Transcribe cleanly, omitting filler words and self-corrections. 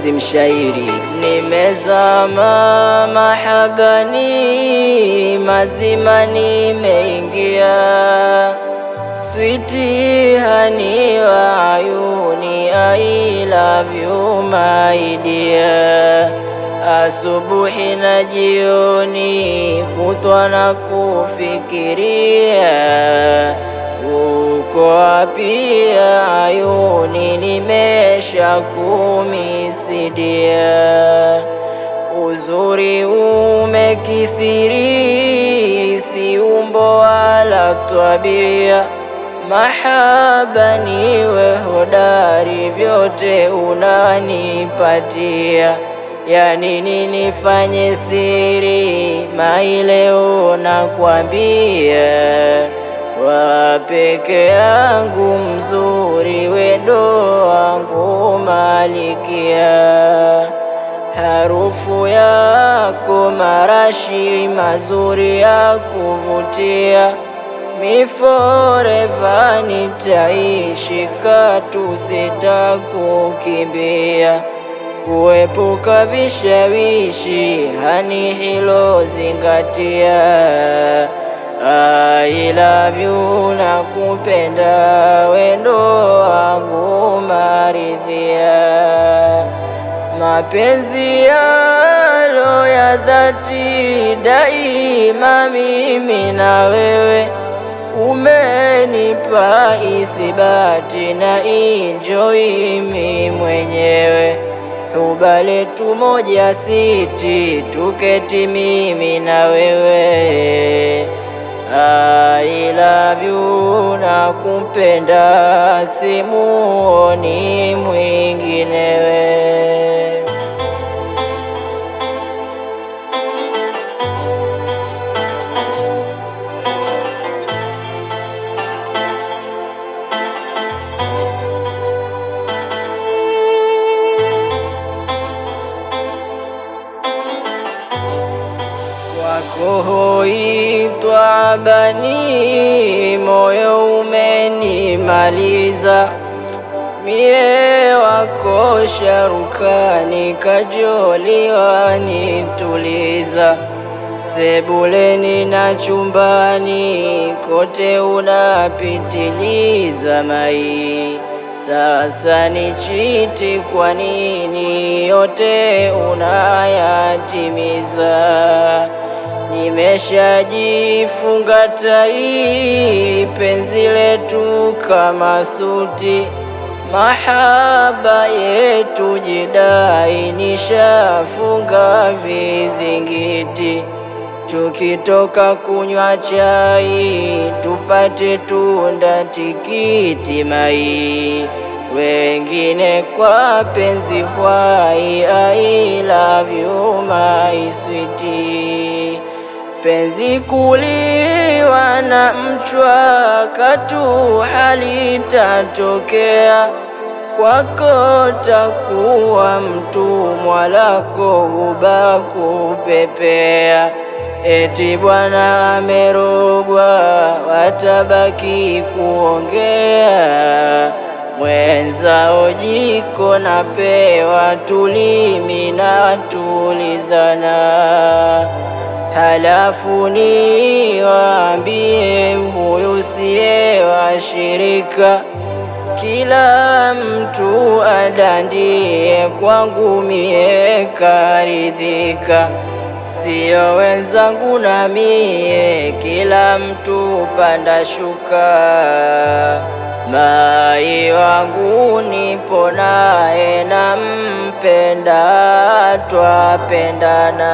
mtunzi mshairi. Nimezama mahabani, mazima nimeingia, switi hani wa ayuni, I love you my dear. Asubuhi na jioni, kutwa na kufikiria, uko wapi ya ayuni, nimesha kumisidia. Uzuri umekithiri, si umbo wala tabia, mahaba niwe hodari, vyote unanipatia. Ya nini nifanye siri, mai leo nakwambia, wa peke yangu mzuri, wendo wangu malikia. Harufu yako marashi mazuri ya kuvutia, mi forever nitaishi, katu sitakukimbia. Kuepuka vishawishi, hani hilo zingatia. I love you, nakupenda, wendo wangu maridhia. Mapenzi yalo ya dhati, daima mimi na wewe, umenipa ithibati, na enjoy mimi mwenyewe. Huba letu moja siti, tuketi mimi na wewe. I love you, nakupenda, simuoni mwinginewe. Wako hoi twabani, moyo umenimaliza, mie wako sharukani, kajoli wanituliza. Sebuleni na chumbani, kote unapitiliza mai. Sasa ni chiti, kwa nini yote unayatimiza? Nimeshajifunga tai, penzi letu kama suti, mahaba yetu jidai, nishafunga vizingiti. Tukitoka kunywa chai, tupate tunda tikiti mai. Wengine kwa penzi hwai, I love you my sweetie. Penzi kuliwa na mchwa, katu halitatokea, kwako takuwa mtumwa, lako huba kupepea. Eti bwana amerogwa, watabaki kuongea, mwenzao jiko napewa, tulimi na tulizana. Halafu niwaambie, huyu siye washirika, kila mtu adandie, kwangu mie karidhika. Sio wenzangu na mie, kila mtu panda shuka. Mai wangu nipo naye, nampenda, twapendana.